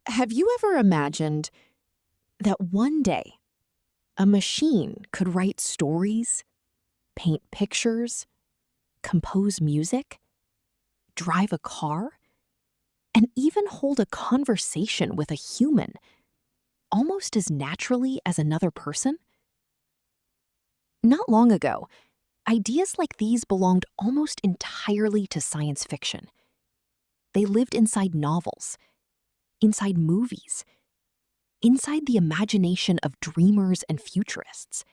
Have you ever imagined that one day a machine could write stories, paint pictures, compose music, drive a car, and even hold a conversation with a human almost as naturally as another person? Not long ago, ideas like these belonged almost entirely to science fiction. They lived inside novels, inside movies, inside the imagination of dreamers and futurists.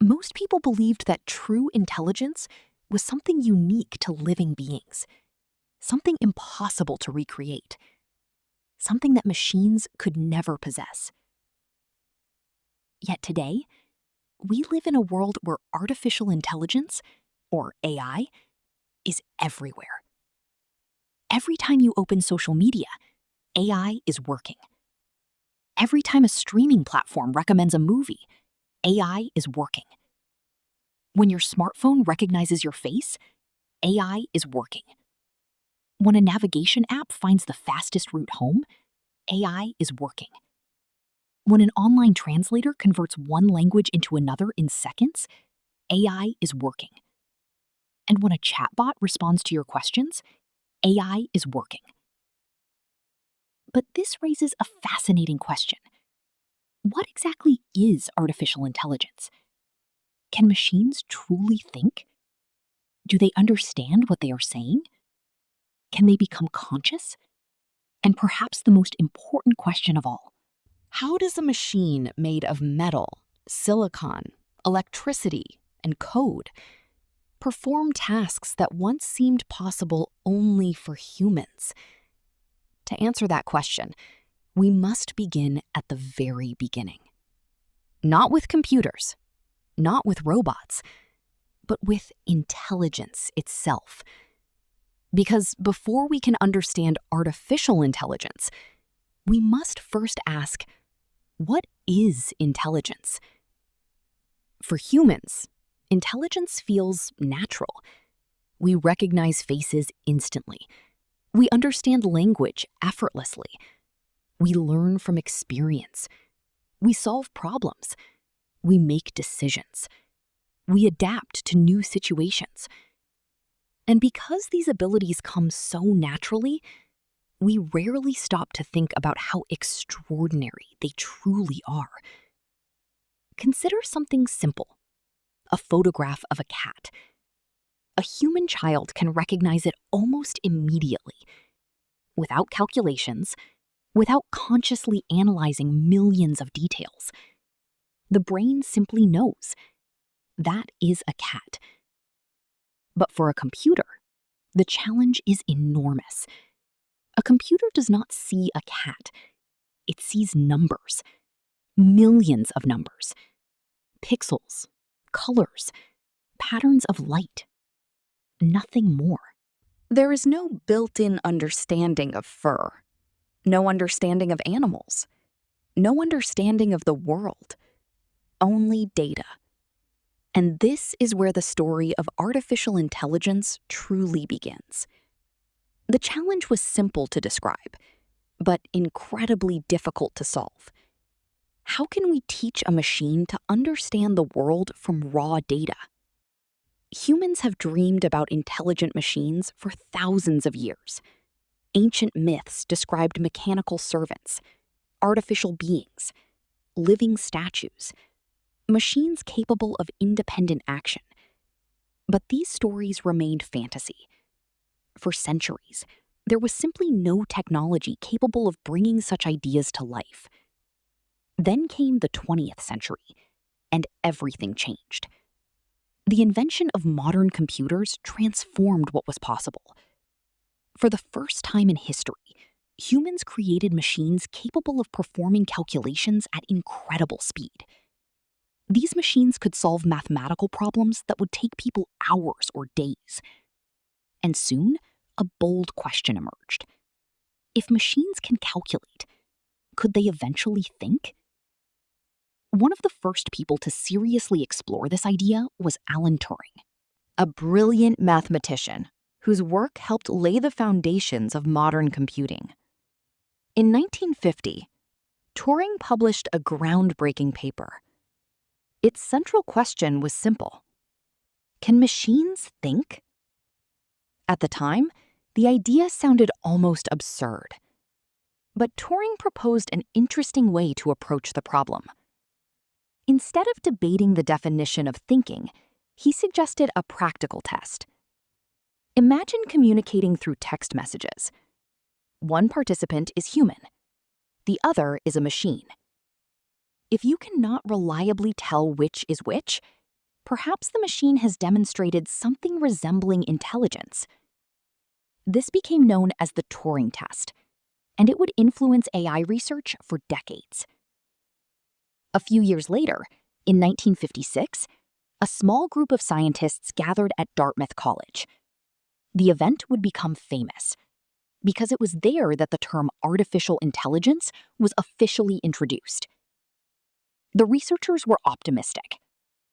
Most people believed that true intelligence was something unique to living beings, something impossible to recreate, something that machines could never possess. Yet today, we live in a world where artificial intelligence, or AI, is everywhere. Every time you open social media, AI is working. Every time a streaming platform recommends a movie, AI is working. When your smartphone recognizes your face, AI is working. When a navigation app finds the fastest route home, AI is working. When an online translator converts one language into another in seconds, AI is working. And when a chatbot responds to your questions, AI is working. But this raises a fascinating question. What exactly is artificial intelligence? Can machines truly think? Do they understand what they are saying? Can they become conscious? And perhaps the most important question of all, how does a machine made of metal, silicon, electricity, and code perform tasks that once seemed possible only for humans? To answer that question, we must begin at the very beginning. Not with computers, not with robots, but with intelligence itself. Because before we can understand artificial intelligence, we must first ask, what is intelligence? For humans, intelligence feels natural. We recognize faces instantly. We understand language effortlessly. We learn from experience. We solve problems. We make decisions. We adapt to new situations. And because these abilities come so naturally, we rarely stop to think about how extraordinary they truly are. Consider something simple: a photograph of a cat. A human child can recognize it almost immediately, without calculations, without consciously analyzing millions of details. The brain simply knows that is a cat. But for a computer, the challenge is enormous. A computer does not see a cat. It sees numbers, millions of numbers, pixels, colors, patterns of light, nothing more. There is no built-in understanding of fur, no understanding of animals, no understanding of the world, only data. And this is where the story of artificial intelligence truly begins. The challenge was simple to describe, but incredibly difficult to solve. How can we teach a machine to understand the world from raw data? Humans have dreamed about intelligent machines for thousands of years. Ancient myths described mechanical servants, artificial beings, living statues, machines capable of independent action. But these stories remained fantasy. For centuries, there was simply no technology capable of bringing such ideas to life. Then came the 20th century, and everything changed. The invention of modern computers transformed what was possible. For the first time in history, humans created machines capable of performing calculations at incredible speed. These machines could solve mathematical problems that would take people hours or days. And soon, a bold question emerged. If machines can calculate, could they eventually think? One of the first people to seriously explore this idea was Alan Turing, a brilliant mathematician whose work helped lay the foundations of modern computing. In 1950, Turing published a groundbreaking paper. Its central question was simple: can machines think? At the time, the idea sounded almost absurd. But Turing proposed an interesting way to approach the problem. Instead of debating the definition of thinking, he suggested a practical test. Imagine communicating through text messages. One participant is human. The other is a machine. If you cannot reliably tell which is which, perhaps the machine has demonstrated something resembling intelligence. This became known as the Turing test, and it would influence AI research for decades. A few years later, in 1956, a small group of scientists gathered at Dartmouth College. The event would become famous because it was there that the term artificial intelligence was officially introduced. The researchers were optimistic,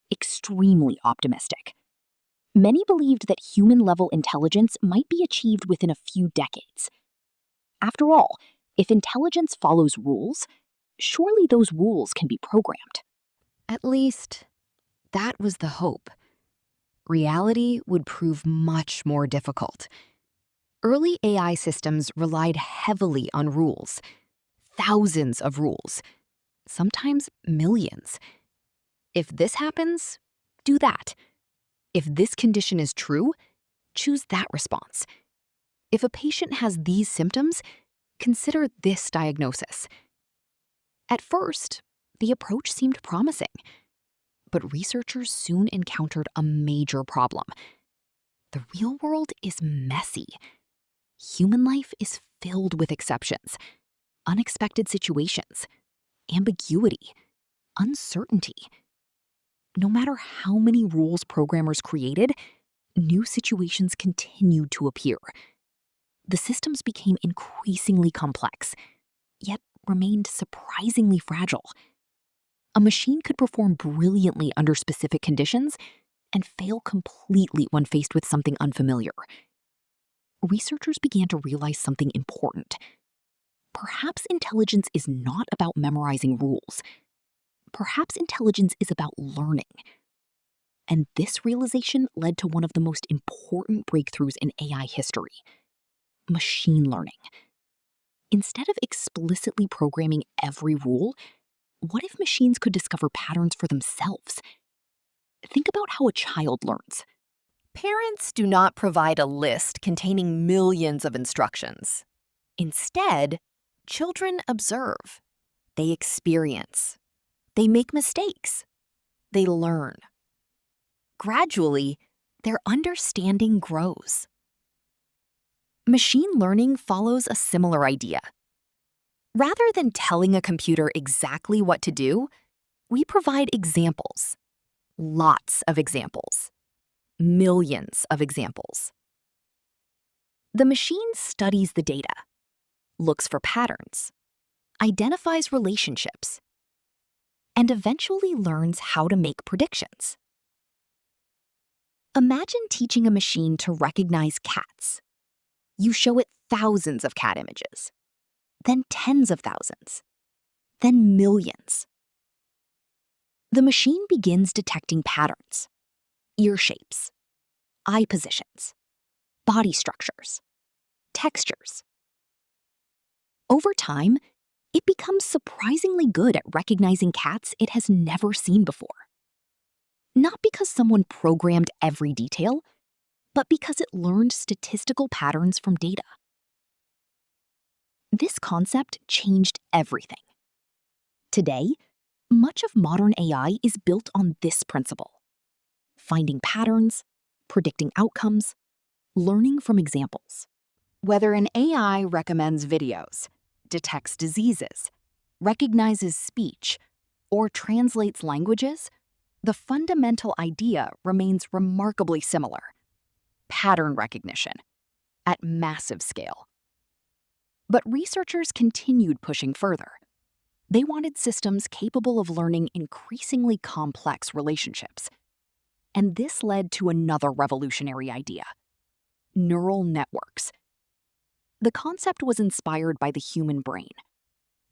extremely optimistic. Many believed that human-level intelligence might be achieved within a few decades. After all, if intelligence follows rules, surely those rules can be programmed. At least, that was the hope. Reality would prove much more difficult. Early AI systems relied heavily on rules, thousands of rules, sometimes millions. If this happens, do that. If this condition is true, choose that response. If a patient has these symptoms, consider this diagnosis. At first, the approach seemed promising, but researchers soon encountered a major problem. The real world is messy. Human life is filled with exceptions, unexpected situations, ambiguity, uncertainty. No matter how many rules programmers created, new situations continued to appear. The systems became increasingly complex, yet remained surprisingly fragile. A machine could perform brilliantly under specific conditions and fail completely when faced with something unfamiliar. Researchers began to realize something important. Perhaps intelligence is not about memorizing rules. Perhaps intelligence is about learning. And this realization led to one of the most important breakthroughs in AI history: machine learning. Instead of explicitly programming every rule, what if machines could discover patterns for themselves? Think about how a child learns. Parents do not provide a list containing millions of instructions. Instead, children observe. They experience. They make mistakes. They learn. Gradually, their understanding grows. Machine learning follows a similar idea. Rather than telling a computer exactly what to do, we provide examples. Lots of examples. Millions of examples. The machine studies the data, looks for patterns, identifies relationships, and eventually learns how to make predictions. Imagine teaching a machine to recognize cats. You show it thousands of cat images, then tens of thousands, then millions. The machine begins detecting patterns: ear shapes, eye positions, body structures, textures. Over time, it becomes surprisingly good at recognizing cats it has never seen before. Not because someone programmed every detail, but because it learned statistical patterns from data. This concept changed everything. Today, much of modern AI is built on this principle: finding patterns, predicting outcomes, learning from examples. Whether an AI recommends videos, detects diseases, recognizes speech, or translates languages, the fundamental idea remains remarkably similar: pattern recognition at massive scale. But researchers continued pushing further. They wanted systems capable of learning increasingly complex relationships. And this led to another revolutionary idea: neural networks. The concept was inspired by the human brain.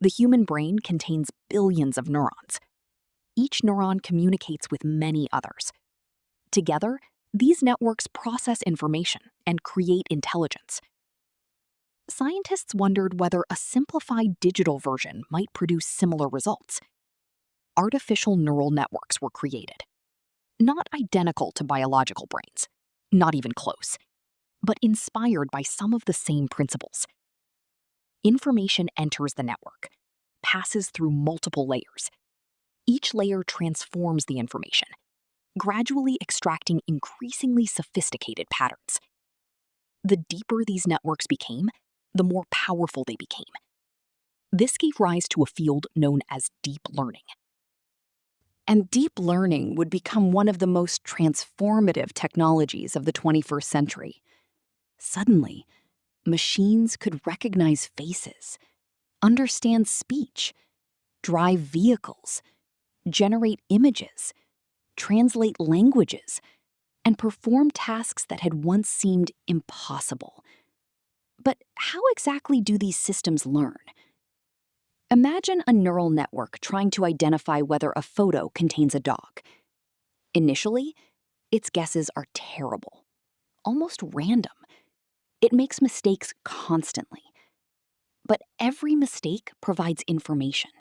The human brain contains billions of neurons. Each neuron communicates with many others. Together, these networks process information and create intelligence. Scientists wondered whether a simplified digital version might produce similar results. Artificial neural networks were created. Not identical to biological brains, not even close, but inspired by some of the same principles. Information enters the network, passes through multiple layers. Each layer transforms the information, gradually extracting increasingly sophisticated patterns. The deeper these networks became, the more powerful they became. This gave rise to a field known as deep learning. And deep learning would become one of the most transformative technologies of the 21st century. Suddenly, machines could recognize faces, understand speech, drive vehicles, generate images, translate languages, and perform tasks that had once seemed impossible. But how exactly do these systems learn? Imagine a neural network trying to identify whether a photo contains a dog. Initially, its guesses are terrible, almost random. It makes mistakes constantly. But every mistake provides information.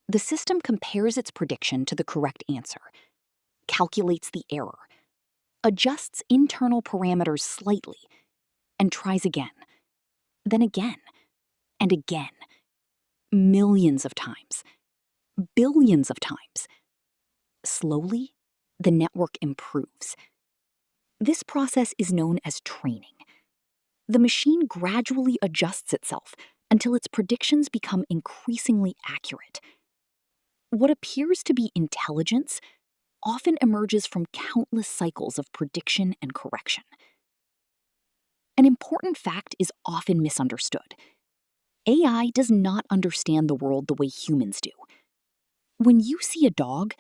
The system compares its prediction to the correct answer, calculates the error, adjusts internal parameters slightly, and tries again, then again, and again. Millions of times, billions of times. Slowly, the network improves. This process is known as training. The machine gradually adjusts itself until its predictions become increasingly accurate. What appears to be intelligence often emerges from countless cycles of prediction and correction. An important fact is often misunderstood. AI does not understand the world the way humans do. When you see a dog,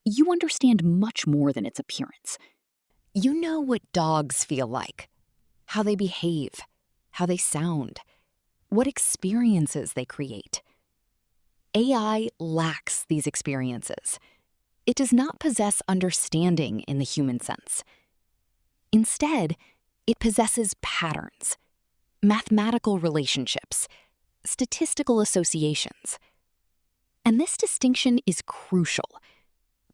you understand much more than its appearance. You know what dogs feel like, how they behave, how they sound, what experiences they create. AI lacks these experiences. It does not possess understanding in the human sense. Instead, it possesses patterns, mathematical relationships, statistical associations. And this distinction is crucial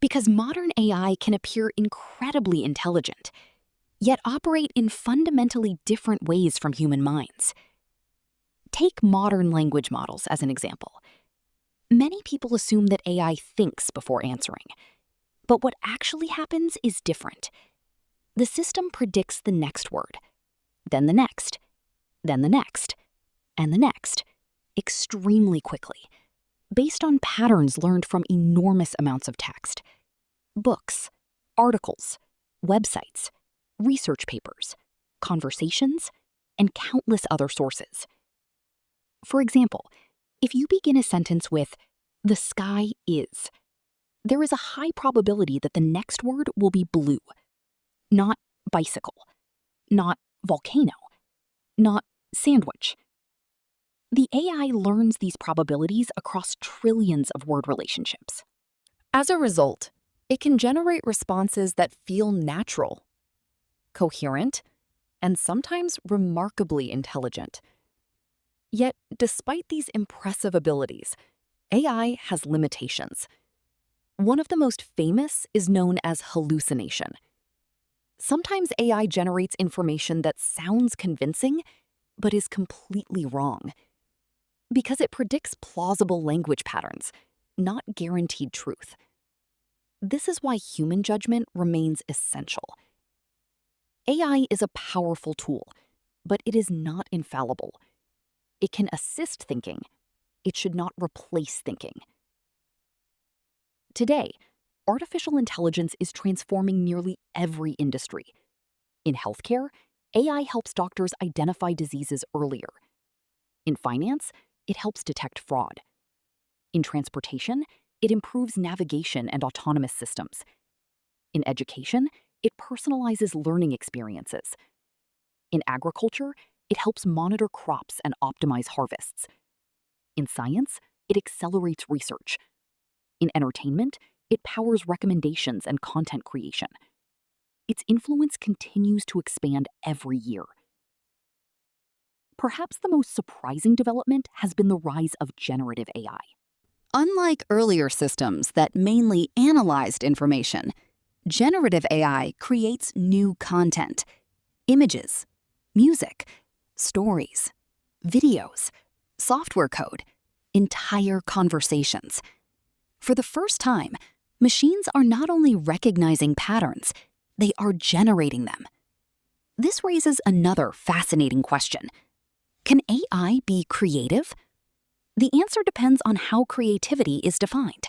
because modern AI can appear incredibly intelligent, yet operate in fundamentally different ways from human minds. Take modern language models as an example. Many people assume that AI thinks before answering, but what actually happens is different. The system predicts the next word, then the next, then the next, and the next, extremely quickly, based on patterns learned from enormous amounts of text. Books, articles, websites, research papers, conversations, and countless other sources. For example, if you begin a sentence with, "The sky is," there is a high probability that the next word will be blue, not bicycle, not volcano, not sandwich. The AI learns these probabilities across trillions of word relationships. As a result, it can generate responses that feel natural, coherent, and sometimes remarkably intelligent. Yet, despite these impressive abilities, AI has limitations. One of the most famous is known as hallucination. Sometimes AI generates information that sounds convincing, but is completely wrong. Because it predicts plausible language patterns, not guaranteed truth. This is why human judgment remains essential. AI is a powerful tool, but it is not infallible. It can assist thinking. It should not replace thinking. Today, artificial intelligence is transforming nearly every industry. In healthcare, AI helps doctors identify diseases earlier. In finance, it helps detect fraud. In transportation, it improves navigation and autonomous systems. In education, it personalizes learning experiences. In agriculture, it helps monitor crops and optimize harvests. In science, it accelerates research. In entertainment, it powers recommendations and content creation. Its influence continues to expand every year. Perhaps the most surprising development has been the rise of generative AI. Unlike earlier systems that mainly analyzed information, generative AI creates new content, images, music, stories, videos, software code, entire conversations. For the first time, machines are not only recognizing patterns, they are generating them. This raises another fascinating question. Can AI be creative? The answer depends on how creativity is defined.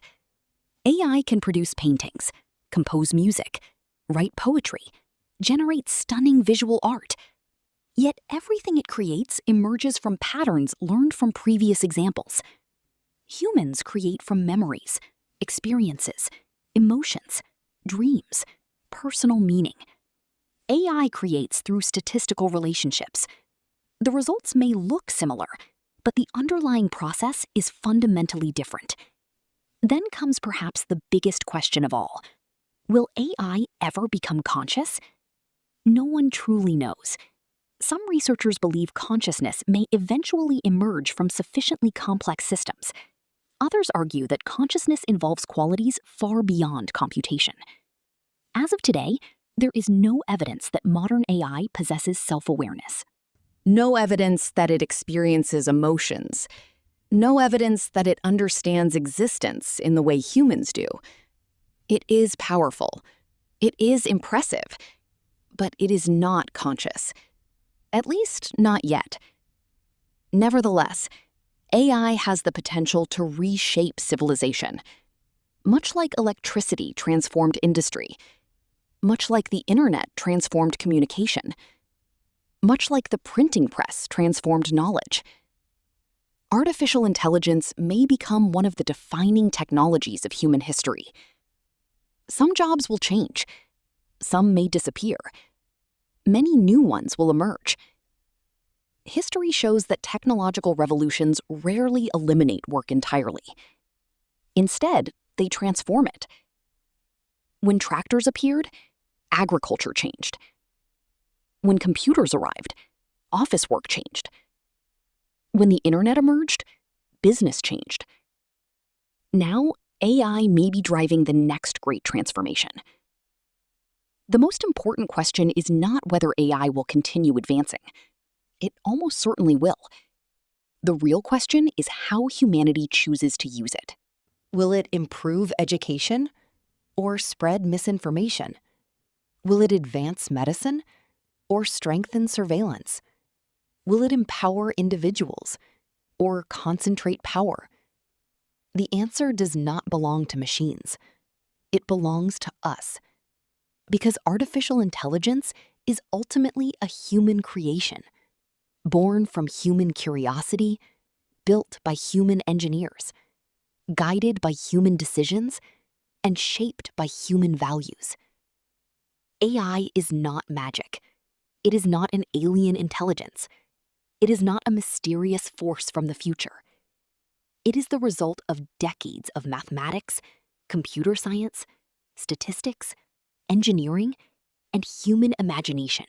AI can produce paintings, compose music, write poetry, generate stunning visual art. Yet everything it creates emerges from patterns learned from previous examples. Humans create from memories, experiences, emotions, dreams, personal meaning. AI creates through statistical relationships. The results may look similar, but the underlying process is fundamentally different. Then comes perhaps the biggest question of all. Will AI ever become conscious? No one truly knows. Some researchers believe consciousness may eventually emerge from sufficiently complex systems. Others argue that consciousness involves qualities far beyond computation. As of today, there is no evidence that modern AI possesses self-awareness. No evidence that it experiences emotions. No evidence that it understands existence in the way humans do. It is powerful. It is impressive. But it is not conscious. At least, not yet. Nevertheless, AI has the potential to reshape civilization. Much like electricity transformed industry. Much like the internet transformed communication. Much like the printing press transformed knowledge. Artificial intelligence may become one of the defining technologies of human history. Some jobs will change. Some may disappear. Many new ones will emerge. History shows that technological revolutions rarely eliminate work entirely. Instead, they transform it. When tractors appeared, agriculture changed. When computers arrived, office work changed. When the internet emerged, business changed. Now, AI may be driving the next great transformation. The most important question is not whether AI will continue advancing. It almost certainly will. The real question is how humanity chooses to use it. Will it improve education or spread misinformation? Will it advance medicine or strengthen surveillance? Will it empower individuals or concentrate power? The answer does not belong to machines. It belongs to us. Because artificial intelligence is ultimately a human creation, born from human curiosity, built by human engineers, guided by human decisions, and shaped by human values. AI is not magic. It is not an alien intelligence. It is not a mysterious force from the future. It is the result of decades of mathematics, computer science, statistics, engineering, and human imagination.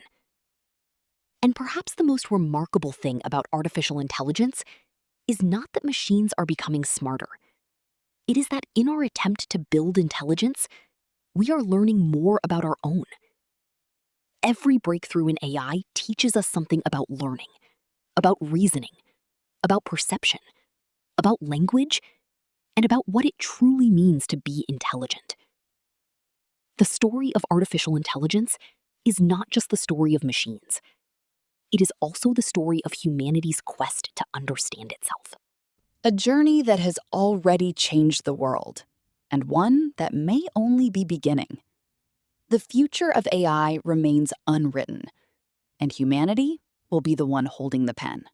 And perhaps the most remarkable thing about artificial intelligence is not that machines are becoming smarter. It is that in our attempt to build intelligence, we are learning more about our own. Every breakthrough in AI teaches us something about learning, about reasoning, about perception, about language, and about what it truly means to be intelligent. The story of artificial intelligence is not just the story of machines. It is also the story of humanity's quest to understand itself. A journey that has already changed the world, and one that may only be beginning. The future of AI remains unwritten, and humanity will be the one holding the pen.